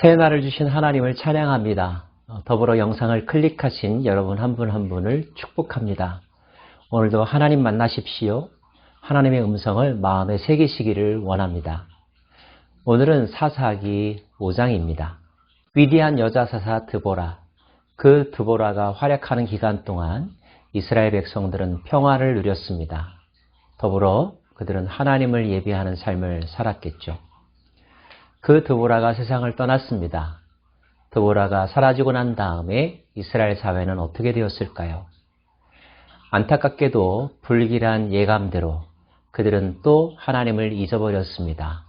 새 날을 주신 하나님을 찬양합니다. 더불어 영상을 클릭하신 여러분 한 분 한 분을 축복합니다. 오늘도 하나님 만나십시오. 하나님의 음성을 마음에 새기시기를 원합니다. 오늘은 사사기 5장입니다. 위대한 여자 사사 드보라. 그 드보라가 활약하는 기간 동안 이스라엘 백성들은 평화를 누렸습니다. 더불어 그들은 하나님을 예비하는 삶을 살았겠죠. 그 드보라가 세상을 떠났습니다. 드보라가 사라지고 난 다음에 이스라엘 사회는 어떻게 되었을까요? 안타깝게도 불길한 예감대로 그들은 또 하나님을 잊어버렸습니다.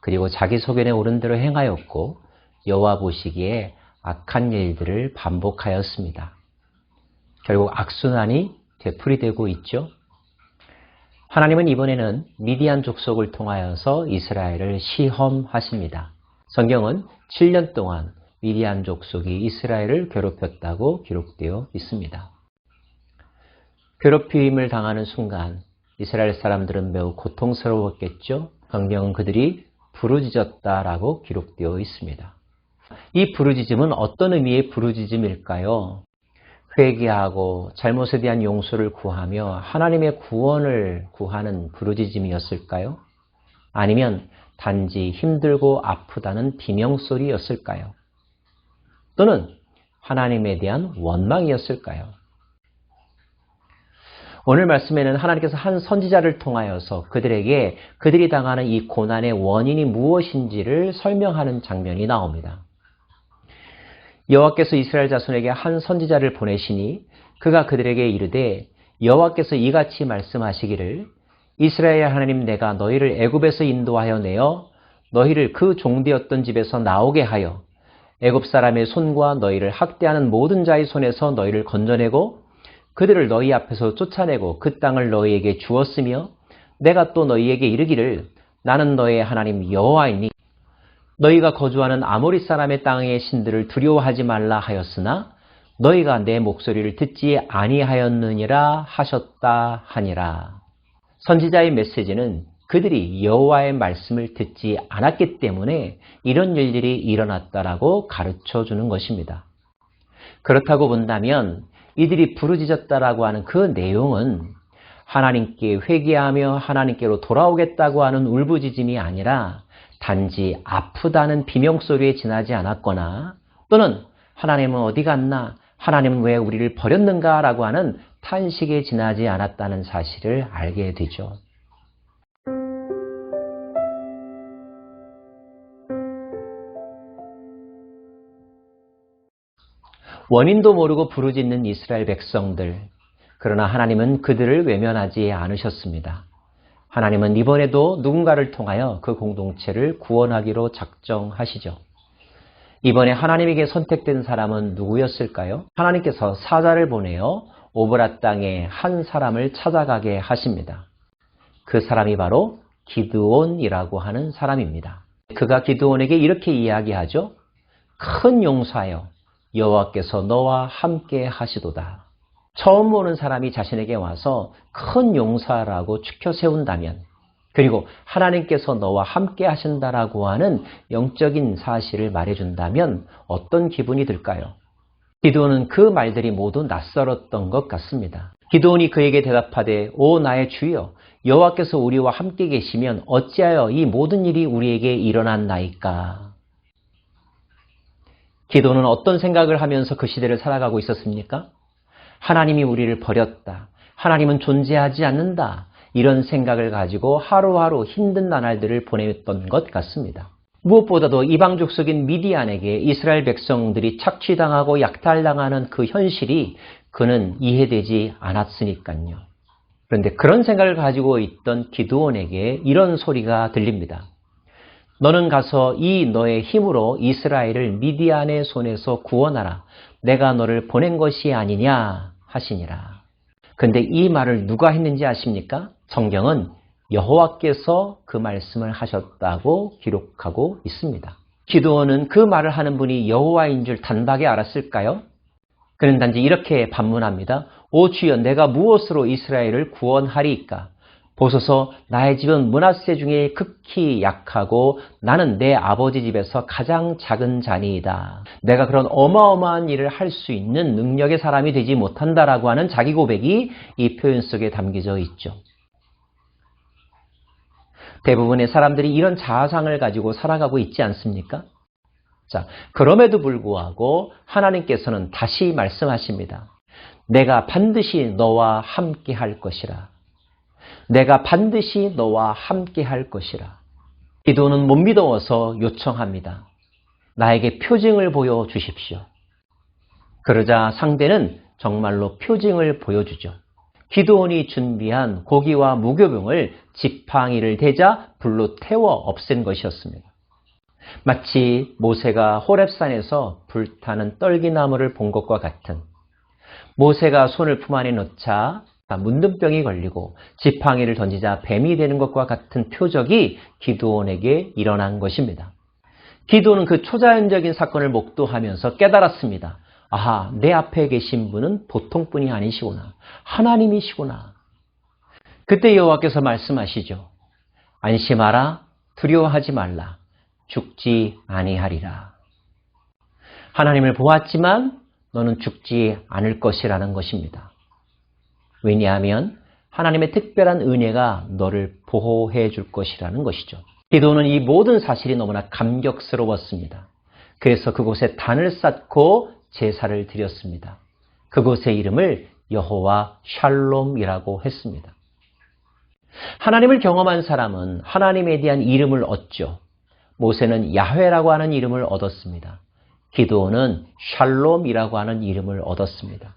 그리고 자기 소견에 오른 대로 행하였고 여호와 보시기에 악한 일들을 반복하였습니다. 결국 악순환이 되풀이되고 있죠. 하나님은 이번에는 미디안 족속을 통하여서 이스라엘을 시험하십니다. 성경은 7년 동안 미디안 족속이 이스라엘을 괴롭혔다고 기록되어 있습니다. 괴롭힘을 당하는 순간 이스라엘 사람들은 매우 고통스러웠겠죠. 성경은 그들이 부르짖었다라고 기록되어 있습니다. 이 부르짖음은 어떤 의미의 부르짖음일까요? 회개하고 잘못에 대한 용서를 구하며 하나님의 구원을 구하는 부르짖음이었을까요? 아니면 단지 힘들고 아프다는 비명소리였을까요? 또는 하나님에 대한 원망이었을까요? 오늘 말씀에는 하나님께서 한 선지자를 통하여서 그들에게 그들이 당하는 이 고난의 원인이 무엇인지를 설명하는 장면이 나옵니다. 여호와께서 이스라엘 자손에게 한 선지자를 보내시니 그가 그들에게 이르되 여호와께서 이같이 말씀하시기를 이스라엘 하나님 내가 너희를 애굽에서 인도하여 내어 너희를 그 종되었던 집에서 나오게 하여 애굽 사람의 손과 너희를 학대하는 모든 자의 손에서 너희를 건져내고 그들을 너희 앞에서 쫓아내고 그 땅을 너희에게 주었으며 내가 또 너희에게 이르기를 나는 너의 하나님 여호와이니 너희가 거주하는 아모리 사람의 땅의 신들을 두려워하지 말라 하였으나 너희가 내 목소리를 듣지 아니하였느니라 하셨다 하니라. 선지자의 메시지는 그들이 여호와의 말씀을 듣지 않았기 때문에 이런 일들이 일어났다라고 가르쳐주는 것입니다. 그렇다고 본다면 이들이 부르짖었다라고 하는 그 내용은 하나님께 회개하며 하나님께로 돌아오겠다고 하는 울부짖음이 아니라 단지 아프다는 비명소리에 지나지 않았거나 또는 하나님은 어디 갔나? 하나님은 왜 우리를 버렸는가? 라고 하는 탄식에 지나지 않았다는 사실을 알게 되죠. 원인도 모르고 부르짖는 이스라엘 백성들. 그러나 하나님은 그들을 외면하지 않으셨습니다. 하나님은 이번에도 누군가를 통하여 그 공동체를 구원하기로 작정하시죠. 이번에 하나님에게 선택된 사람은 누구였을까요? 하나님께서 사자를 보내어 오브라 땅에 한 사람을 찾아가게 하십니다. 그 사람이 바로 기드온이라고 하는 사람입니다. 그가 기드온에게 이렇게 이야기하죠. 큰 용사여 여호와께서 너와 함께 하시도다. 처음 보는 사람이 자신에게 와서 큰 용사라고 추켜 세운다면 그리고 하나님께서 너와 함께 하신다라고 하는 영적인 사실을 말해준다면 어떤 기분이 들까요? 기드온은 그 말들이 모두 낯설었던 것 같습니다. 기드온이 그에게 대답하되 오 나의 주여 여호와께서 우리와 함께 계시면 어찌하여 이 모든 일이 우리에게 일어났나이까? 기드온은 어떤 생각을 하면서 그 시대를 살아가고 있었습니까? 하나님이 우리를 버렸다. 하나님은 존재하지 않는다. 이런 생각을 가지고 하루하루 힘든 나날들을 보냈던 것 같습니다. 무엇보다도 이방 족속인 미디안에게 이스라엘 백성들이 착취당하고 약탈당하는 그 현실이 그는 이해되지 않았으니까요. 그런데 그런 생각을 가지고 있던 기드온에게 이런 소리가 들립니다. 너는 가서 이 너의 힘으로 이스라엘을 미디안의 손에서 구원하라. 내가 너를 보낸 것이 아니냐 하시니라. 근데 이 말을 누가 했는지 아십니까? 성경은 여호와께서 그 말씀을 하셨다고 기록하고 있습니다. 기드온은 그 말을 하는 분이 여호와인 줄 단박에 알았을까요? 그는 단지 이렇게 반문합니다. 오 주여 내가 무엇으로 이스라엘을 구원하리이까? 보소서 나의 집은 므낫세 중에 극히 약하고 나는 내 아버지 집에서 가장 작은 자니이다. 내가 그런 어마어마한 일을 할 수 있는 능력의 사람이 되지 못한다라고 하는 자기 고백이 이 표현 속에 담겨져 있죠. 대부분의 사람들이 이런 자아상을 가지고 살아가고 있지 않습니까? 자, 그럼에도 불구하고 하나님께서는 다시 말씀하십니다. 내가 반드시 너와 함께 할 것이라. 내가 반드시 너와 함께 할 것이라. 기도는 못 믿어서 요청합니다. 나에게 표징을 보여주십시오. 그러자 상대는 정말로 표징을 보여주죠. 기드온이 준비한 고기와 무교병을 지팡이를 대자 불로 태워 없앤 것이었습니다. 마치 모세가 호렙산에서 불타는 떨기나무를 본 것과 같은, 모세가 손을 품 안에 넣자 문둥병이 걸리고 지팡이를 던지자 뱀이 되는 것과 같은 표적이 기드온에게 일어난 것입니다. 기드온은 그 초자연적인 사건을 목도하면서 깨달았습니다. 아하, 내 앞에 계신 분은 보통 분이 아니시구나. 하나님이시구나. 그때 여호와께서 말씀하시죠. 안심하라, 두려워하지 말라. 죽지 아니하리라. 하나님을 보았지만 너는 죽지 않을 것이라는 것입니다. 왜냐하면 하나님의 특별한 은혜가 너를 보호해 줄 것이라는 것이죠. 기도는 이 모든 사실이 너무나 감격스러웠습니다. 그래서 그곳에 단을 쌓고 제사를 드렸습니다. 그곳의 이름을 여호와 샬롬이라고 했습니다. 하나님을 경험한 사람은 하나님에 대한 이름을 얻죠. 모세는 야훼라고 하는 이름을 얻었습니다. 기드온은 샬롬이라고 하는 이름을 얻었습니다.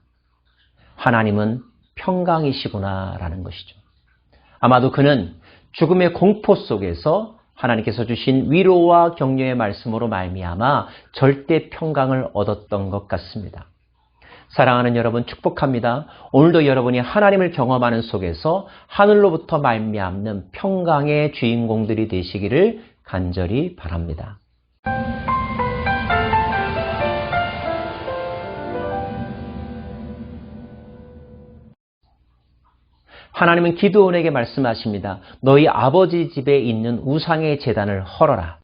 하나님은 평강이시구나라는 것이죠. 아마도 그는 죽음의 공포 속에서 하나님께서 주신 위로와 격려의 말씀으로 말미암아 절대 평강을 얻었던 것 같습니다. 사랑하는 여러분, 축복합니다. 오늘도 여러분이 하나님을 경험하는 속에서 하늘로부터 말미암는 평강의 주인공들이 되시기를 간절히 바랍니다. 하나님은 기드온에게 말씀하십니다. 너희 아버지 집에 있는 우상의 제단을 헐어라.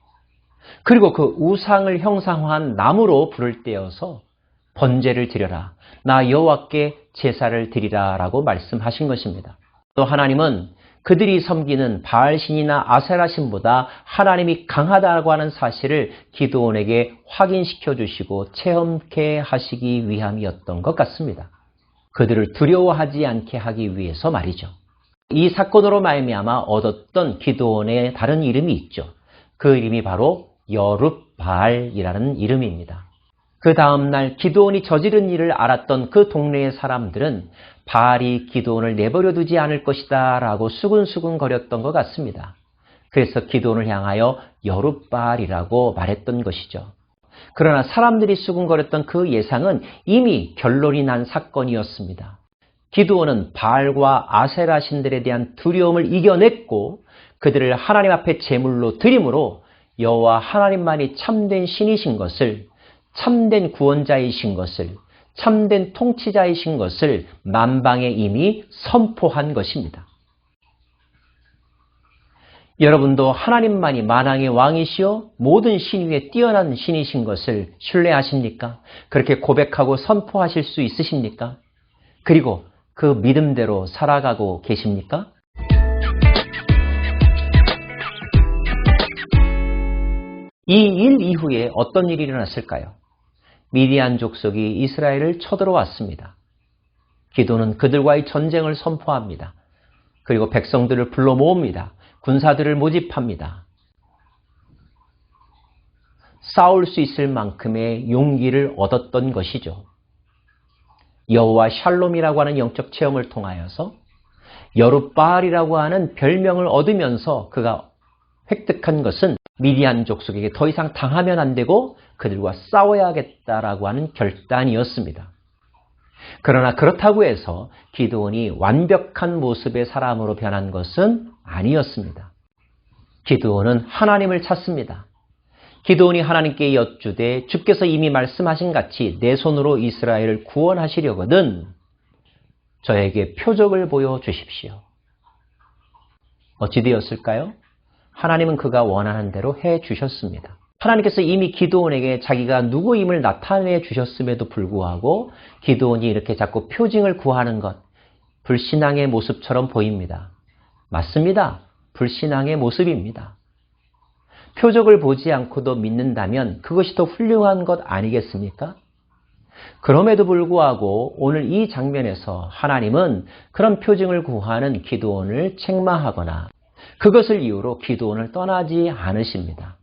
그리고 그 우상을 형상화한 나무로 불을 떼어서 번제를 드려라. 나 여호와께 제사를 드리라 라고 말씀하신 것입니다. 또 하나님은 그들이 섬기는 바알신이나 아세라신보다 하나님이 강하다고 하는 사실을 기드온에게 확인시켜 주시고 체험케 하시기 위함이었던 것 같습니다. 그들을 두려워하지 않게 하기 위해서 말이죠. 이 사건으로 말미암아 얻었던 기드온의 다른 이름이 있죠. 그 이름이 바로 여룻바알이라는 이름입니다. 그 다음날 기드온이 저지른 일을 알았던 그 동네의 사람들은 바알이 기드온을 내버려 두지 않을 것이다 라고 수근수근 거렸던 것 같습니다. 그래서 기드온을 향하여 여룻바알이라고 말했던 것이죠. 그러나 사람들이 수군거렸던 그 예상은 이미 결론이 난 사건이었습니다. 기드온은 바알과 아세라 신들에 대한 두려움을 이겨냈고 그들을 하나님 앞에 제물로 드림으로 여호와 하나님만이 참된 신이신 것을, 참된 구원자이신 것을, 참된 통치자이신 것을 만방에 이미 선포한 것입니다. 여러분도 하나님만이 만왕의 왕이시요 모든 신 위에 뛰어난 신이신 것을 신뢰하십니까? 그렇게 고백하고 선포하실 수 있으십니까? 그리고 그 믿음대로 살아가고 계십니까? 이 일 이후에 어떤 일이 일어났을까요? 미디안 족속이 이스라엘을 쳐들어왔습니다. 기드온은 그들과의 전쟁을 선포합니다. 그리고 백성들을 불러 모읍니다. 군사들을 모집합니다. 싸울 수 있을 만큼의 용기를 얻었던 것이죠. 여호와 샬롬이라고 하는 영적 체험을 통하여서 여룻바알이라고 하는 별명을 얻으면서 그가 획득한 것은 미디안 족속에게 더 이상 당하면 안 되고 그들과 싸워야겠다라고 하는 결단이었습니다. 그러나 그렇다고 해서 기드온이 완벽한 모습의 사람으로 변한 것은 아니었습니다. 기드온은 하나님을 찾습니다. 기드온이 하나님께 여쭈되 주께서 이미 말씀하신 같이 내 손으로 이스라엘을 구원하시려거든 저에게 표적을 보여주십시오. 어찌 되었을까요? 하나님은 그가 원하는 대로 해 주셨습니다. 하나님께서 이미 기드온에게 자기가 누구임을 나타내 주셨음에도 불구하고 기드온이 이렇게 자꾸 표징을 구하는 것, 불신앙의 모습처럼 보입니다. 맞습니다. 불신앙의 모습입니다. 표적을 보지 않고도 믿는다면 그것이 더 훌륭한 것 아니겠습니까? 그럼에도 불구하고 오늘 이 장면에서 하나님은 그런 표징을 구하는 기드온을 책망하거나 그것을 이유로 기드온을 떠나지 않으십니다.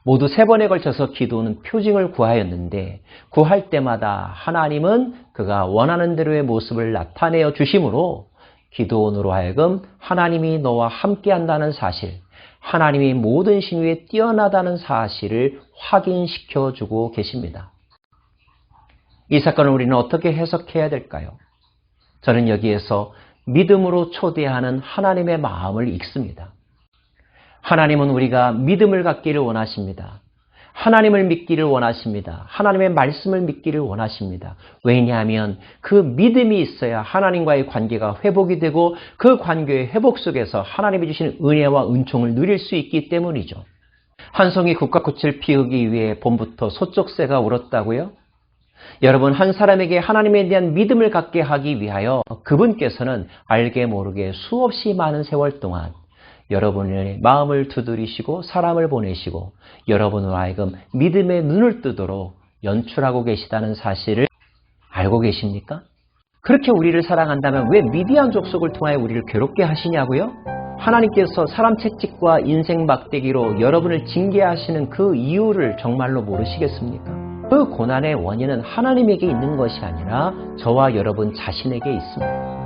모두 3번에 걸쳐서 기드온은 표징을 구하였는데 구할 때마다 하나님은 그가 원하는 대로의 모습을 나타내어 주심으로 기드온으로 하여금 하나님이 너와 함께한다는 사실, 하나님이 모든 신 위에 뛰어나다는 사실을 확인시켜 주고 계십니다. 이 사건을 우리는 어떻게 해석해야 될까요? 저는 여기에서 믿음으로 초대하는 하나님의 마음을 읽습니다. 하나님은 우리가 믿음을 갖기를 원하십니다. 하나님을 믿기를 원하십니다. 하나님의 말씀을 믿기를 원하십니다. 왜냐하면 그 믿음이 있어야 하나님과의 관계가 회복이 되고 그 관계의 회복 속에서 하나님이 주시는 은혜와 은총을 누릴 수 있기 때문이죠. 한 송이 국화꽃을 피우기 위해 봄부터 소쩍새가 울었다고요? 여러분, 한 사람에게 하나님에 대한 믿음을 갖게 하기 위하여 그분께서는 알게 모르게 수없이 많은 세월 동안 여러분의 마음을 두드리시고 사람을 보내시고 여러분으로 하여금 믿음의 눈을 뜨도록 연출하고 계시다는 사실을 알고 계십니까? 그렇게 우리를 사랑한다면 왜 미디안 족속을 통하여 우리를 괴롭게 하시냐고요? 하나님께서 사람 채찍과 인생 막대기로 여러분을 징계하시는 그 이유를 정말로 모르시겠습니까? 그 고난의 원인은 하나님에게 있는 것이 아니라 저와 여러분 자신에게 있습니다.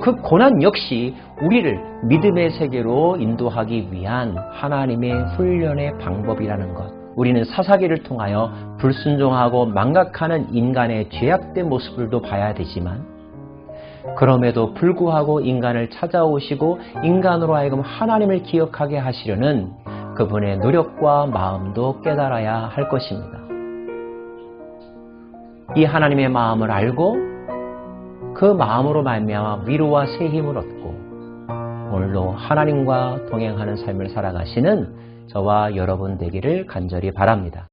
그 고난 역시 우리를 믿음의 세계로 인도하기 위한 하나님의 훈련의 방법이라는 것. 우리는 사사기를 통하여 불순종하고 망각하는 인간의 죄악된 모습들도 봐야 되지만 그럼에도 불구하고 인간을 찾아오시고 인간으로 하여금 하나님을 기억하게 하시려는 그분의 노력과 마음도 깨달아야 할 것입니다. 이 하나님의 마음을 알고 그 마음으로 말미암아 위로와 새 힘을 얻고 오늘도 하나님과 동행하는 삶을 살아가시는 저와 여러분 되기를 간절히 바랍니다.